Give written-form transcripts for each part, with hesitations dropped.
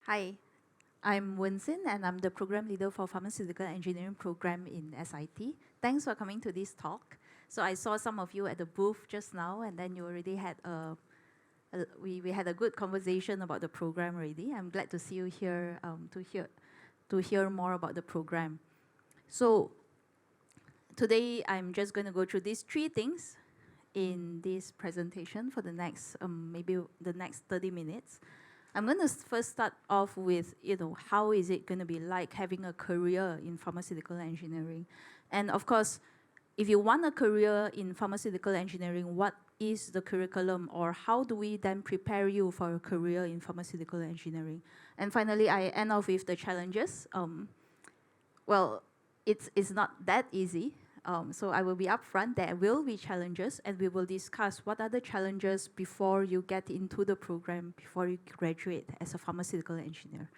Hi, I'm Wenxin, and I'm the program leader for Pharmaceutical Engineering program in SIT. Thanks for coming to this talk. So I saw some of you at the booth just now, and then you already had we had a good conversation about the program already. I'm glad to see you here to hear more about the program. So today I'm just going to go through these three things in this presentation for the next maybe the next 30 minutes. I'm going to first start off with, how is it going to be like having a career in pharmaceutical engineering? And of course, if you want a career in pharmaceutical engineering, what is the curriculum, or how do we then prepare you for a career in pharmaceutical engineering? And finally, I end off with the challenges. Well, it's not that easy. So I will be upfront. There will be challenges, and we will discuss what are the challenges before you get into the program, before you graduate as a pharmaceutical engineer.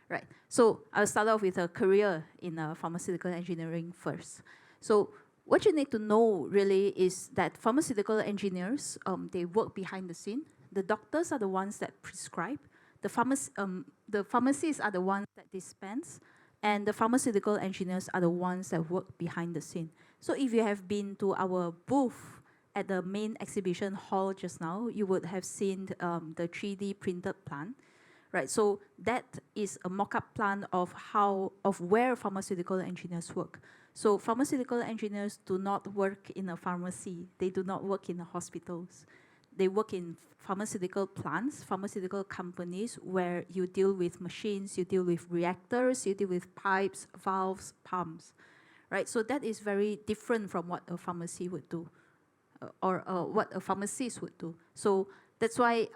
Right. So I'll start off with a career in pharmaceutical engineering first. So what you need to know really is that pharmaceutical engineers, they work behind the scene. The doctors are the ones that prescribe. The pharmacists are the ones that dispense. And the pharmaceutical engineers are the ones that work behind the scene. So if you have been to our booth at the main exhibition hall just now, you would have seen the 3D printed plant, right? So that is a mock-up plan of where pharmaceutical engineers work. So pharmaceutical engineers do not work in a pharmacy. They do not work in the hospitals. They work in pharmaceutical plants, pharmaceutical companies, where you deal with machines, you deal with reactors, you deal with pipes, valves, pumps, right? So that is very different from what a pharmacy would do, or what a pharmacist would do. So that's why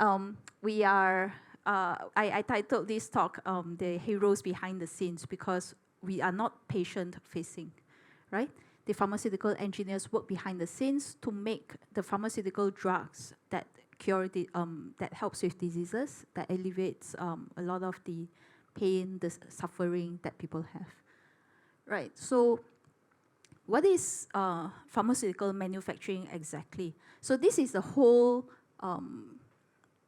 I titled this talk, The Heroes Behind the Scenes, because we are not patient-facing, right? The pharmaceutical engineers work behind the scenes to make the pharmaceutical drugs that that helps with diseases, that alleviates a lot of the pain, the suffering that people have. Right. So, what is pharmaceutical manufacturing exactly? So this is the whole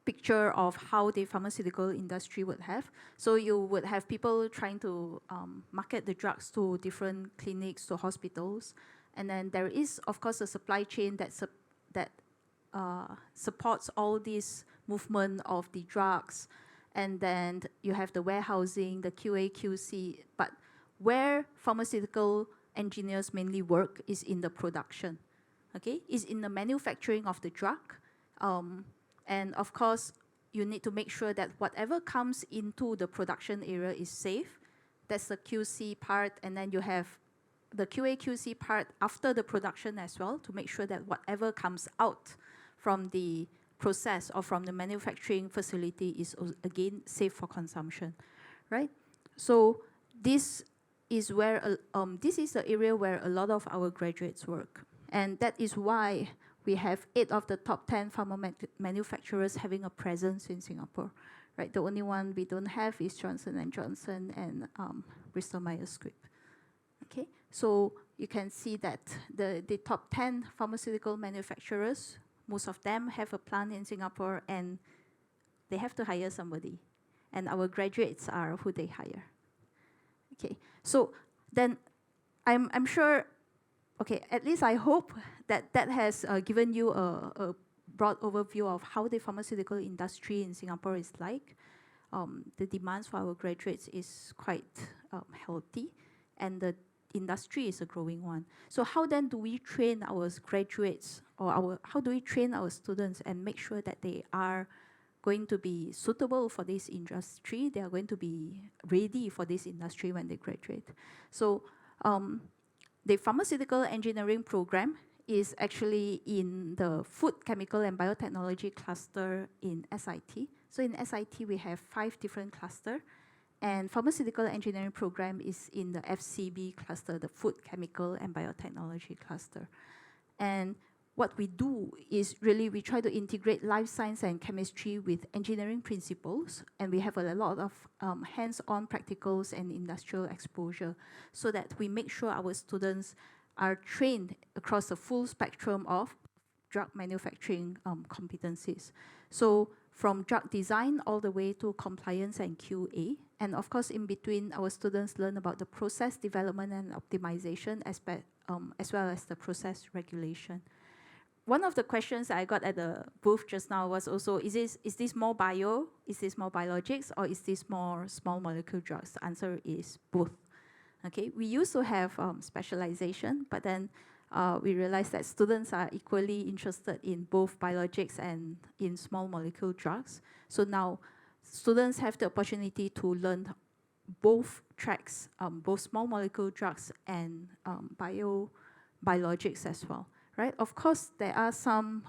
picture of how the pharmaceutical industry would have. So you would have people trying to market the drugs to different clinics, to hospitals. And then there is, of course, a supply chain that supports all this movement of the drugs. And then you have the warehousing, the QA, QC. But where pharmaceutical engineers mainly work is in the production, okay? Is in the manufacturing of the drug. And of course, you need to make sure that whatever comes into the production area is safe. That's the QC part. And then you have the QA, QC part after the production as well, to make sure that whatever comes out from the process or from the manufacturing facility is, again, safe for consumption, right? So this is where this is the area where a lot of our graduates work. And that is why we have 8 of the top 10 pharma manufacturers having a presence in Singapore, right? The only one we don't have is Johnson & Johnson and Bristol Myers Squibb. Okay, so you can see that the top 10 pharmaceutical manufacturers, most of them have a plant in Singapore, and they have to hire somebody. And our graduates are who they hire. Okay, so then I'm sure, okay, at least I hope that that has given you a broad overview of how the pharmaceutical industry in Singapore is like. The demands for our graduates is quite healthy, and the industry is a growing one. So how then do we train our graduates, or how do we train our students and make sure that they are going to be suitable for this industry, they are going to be ready for this industry when they graduate? So the pharmaceutical engineering program is actually in the food, chemical, and biotechnology cluster in SIT. So in SIT, we have 5 different clusters. And pharmaceutical engineering program is in the FCB cluster, the food, chemical, and biotechnology cluster. And what we do is really we try to integrate life science and chemistry with engineering principles, and we have a lot of hands-on practicals and industrial exposure, so that we make sure our students are trained across the full spectrum of drug manufacturing competencies. So from drug design all the way to compliance and QA. And of course, in between, our students learn about the process development and optimization as well as the process regulation. One of the questions I got at the booth just now was also, is this more bio, is this more biologics, or is this more small molecule drugs? The answer is both. Okay, we used to have specialization, but then we realized that students are equally interested in both biologics and in small molecule drugs. So now students have the opportunity to learn both tracks, both small molecule drugs and biologics as well, right? Of course, there are some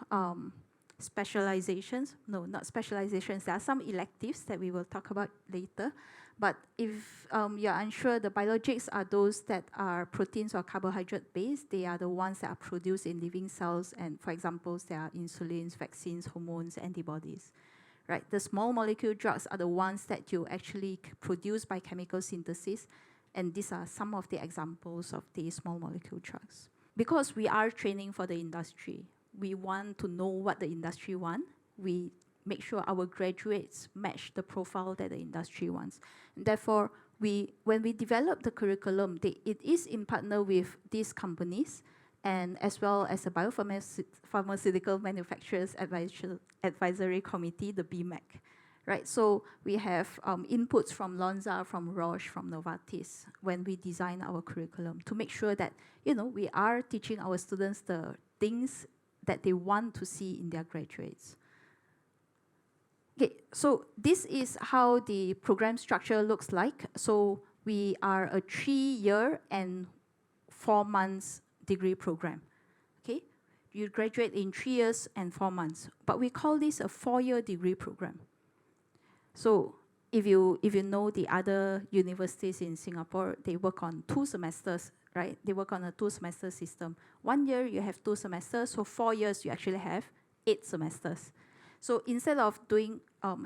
specializations. No, not specializations. There are some electives that we will talk about later. But if you're unsure, the biologics are those that are proteins or carbohydrate based. They are the ones that are produced in living cells. And for example, there are insulins, vaccines, hormones, antibodies. Right? The small molecule drugs are the ones that you actually produce by chemical synthesis. And these are some of the examples of the small molecule drugs. Because we are training for the industry, we want to know what the industry wants. We make sure our graduates match the profile that the industry wants. And therefore, when we develop the curriculum, it is in partner with these companies and as well as the Biopharmaceutical Manufacturers Advisory Committee, the BMAC. Right, so we have inputs from Lonza, from Roche, from Novartis when we design our curriculum to make sure that we are teaching our students the things that they want to see in their graduates. Okay, so this is how the program structure looks like. So we are a 3-year and 4 months degree program. Okay, you graduate in 3 years and 4 months, but we call this a 4-year degree program. So if you know the other universities in Singapore, they work on 2 semesters, right? They work on a 2-semester system. 1 year you have 2 semesters, so 4 years you actually have 8 semesters. So instead of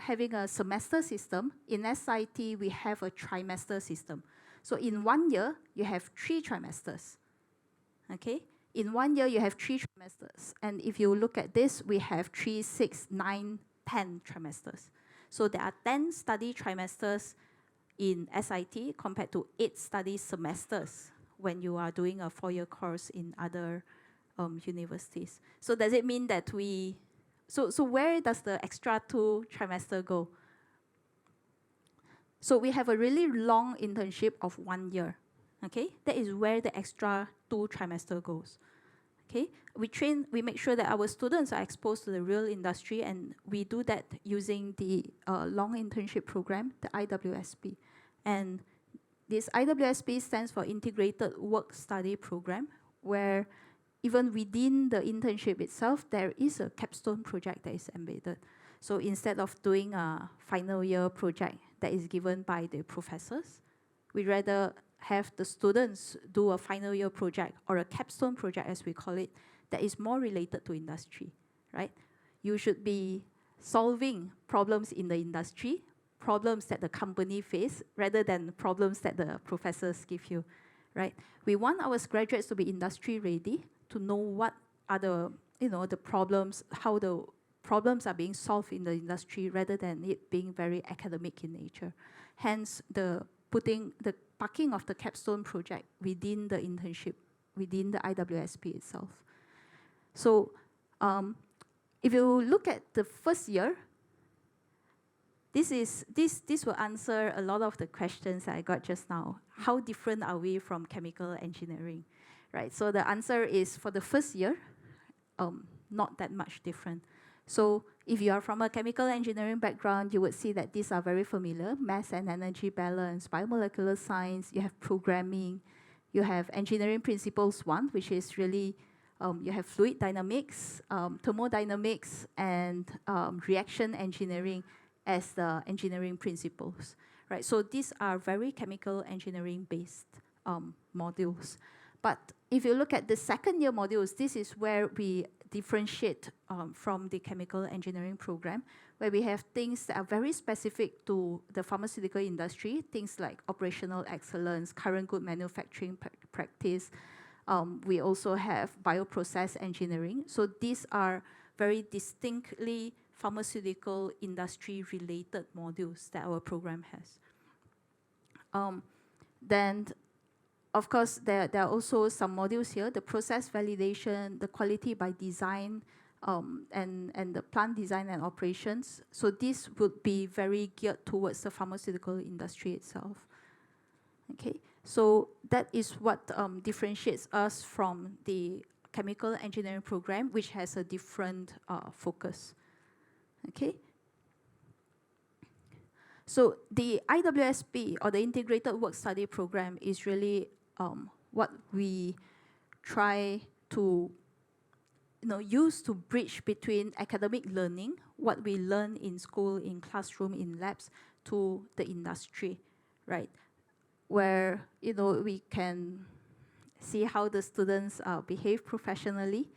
having a semester system, in SIT we have a trimester system. So in 1 year you have 3 trimesters. Okay? In 1 year you have 3 trimesters. And if you look at this, we have 3, 6, 9, 10 trimesters. So there are 10 study trimesters in SIT compared to 8 study semesters when you are doing a 4-year course in other universities. So does it mean that so where does the extra 2 trimester go? So we have a really long internship of 1 year. Okay, that is where the extra 2 trimester goes. Okay, we make sure that our students are exposed to the real industry, and we do that using the long internship program, the IWSP. And this IWSP stands for Integrated Work Study Program, where even within the internship itself, there is a capstone project that is embedded. So instead of doing a final year project that is given by the professors, we rather have the students do a final year project or a capstone project, as we call it, that is more related to industry, right? You should be solving problems in the industry, problems that the company face, rather than problems that the professors give you, right? We want our graduates to be industry ready, to know what are the problems, how the problems are being solved in the industry, rather than it being very academic in nature. Hence, the parking of the capstone project within the internship, within the IWSP itself. So if you look at the first year, this will answer a lot of the questions I got just now. How different are we from chemical engineering, right? So the answer is, for the first year, not that much different. So if you are from a chemical engineering background, you would see that these are very familiar: mass and energy balance, biomolecular science, you have programming, you have engineering principles 1, which is really, you have fluid dynamics, thermodynamics, and reaction engineering as the engineering principles, right? So these are very chemical engineering based modules. But if you look at the second year modules, this is where we differentiate from the chemical engineering program, where we have things that are very specific to the pharmaceutical industry, things like operational excellence, current good manufacturing practice. We also have bioprocess engineering. So these are very distinctly pharmaceutical industry-related modules that our program has. Then, of course, there are also some modules here, the process validation, the quality by design, and the plant design and operations. So this would be very geared towards the pharmaceutical industry itself. Okay, so that is what differentiates us from the chemical engineering program, which has a different focus. Okay. So the IWSP, or the Integrated Work Study Program, is really what we try to use to bridge between academic learning, what we learn in school, in classroom, in labs, to the industry, right? Where we can see how the students behave professionally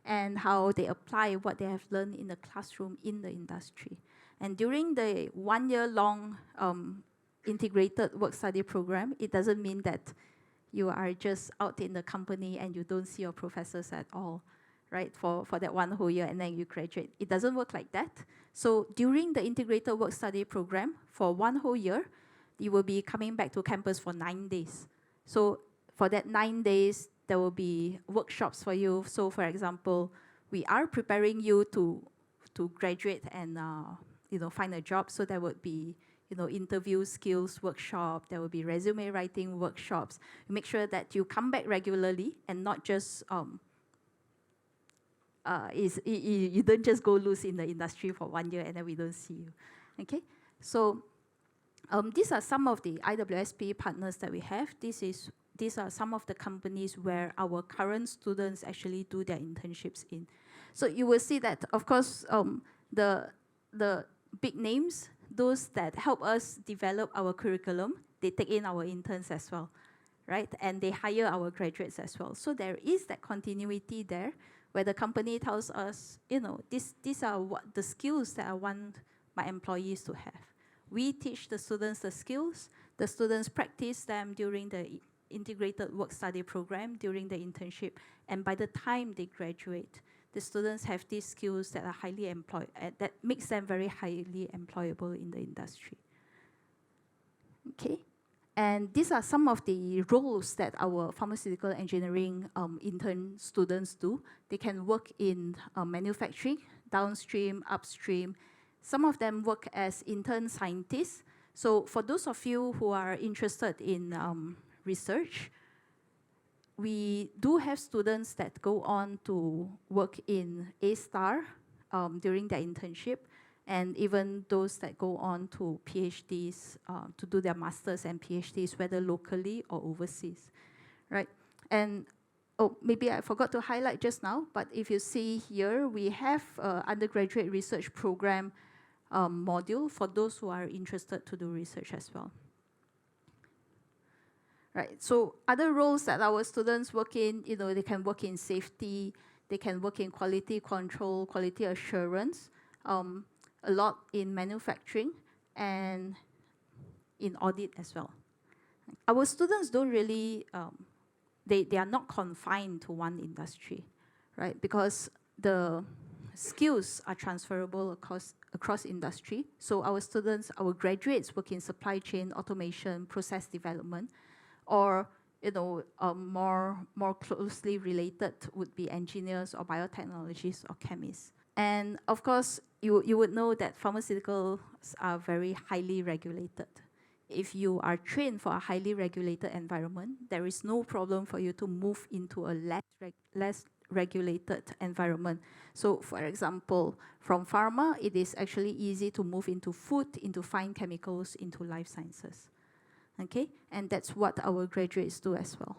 and how they apply what they have learned in the classroom in the industry. And during the 1-year-long integrated work study program, it doesn't mean that you are just out in the company and you don't see your professors at all, right, for that 1 whole year and then you graduate. It doesn't work like that. So during the integrated work study program, for 1 whole year, you will be coming back to campus for 9 days. So for that 9 days, there will be workshops for you. So for example, we are preparing you to graduate and find a job. So there would be interview skills workshop, there will be resume writing workshops. Make sure that you come back regularly and not just you don't just go loose in the industry for 1 year and then we don't see you. Okay, so these are some of the IWSP partners that we have. These are some of the companies where our current students actually do their internships in. So you will see that, of course, the big names, those that help us develop our curriculum, they take in our interns as well, right? And they hire our graduates as well. So there is that continuity there, where the company tells us, these are what the skills that I want my employees to have. We teach the students the skills, the students practice them during the integrated work study program, during the internship, and by the time they graduate, the students have these skills that are highly employed, that makes them very highly employable in the industry. Okay, and these are some of the roles that our pharmaceutical engineering intern students do. They can work in manufacturing, downstream, upstream. Some of them work as intern scientists. So for those of you who are interested in research, we do have students that go on to work in A-STAR during their internship, and even those that go on to PhDs to do their masters and PhDs, whether locally or overseas, right? And maybe I forgot to highlight just now, but if you see here, we have undergraduate research program module for those who are interested to do research as well. Right, so other roles that our students work in, they can work in safety, they can work in quality control, quality assurance, a lot in manufacturing, and in audit as well. Our students don't really, they are not confined to one industry, right? Because the skills are transferable across industry. So our students, our graduates work in supply chain, automation, process development, or more closely related would be engineers or biotechnologists or chemists. And of course, you would know that pharmaceuticals are very highly regulated. If you are trained for a highly regulated environment, there is no problem for you to move into a less regulated environment. So for example, from pharma, it is actually easy to move into food, into fine chemicals, into life sciences. Okay, and that's what our graduates do as well.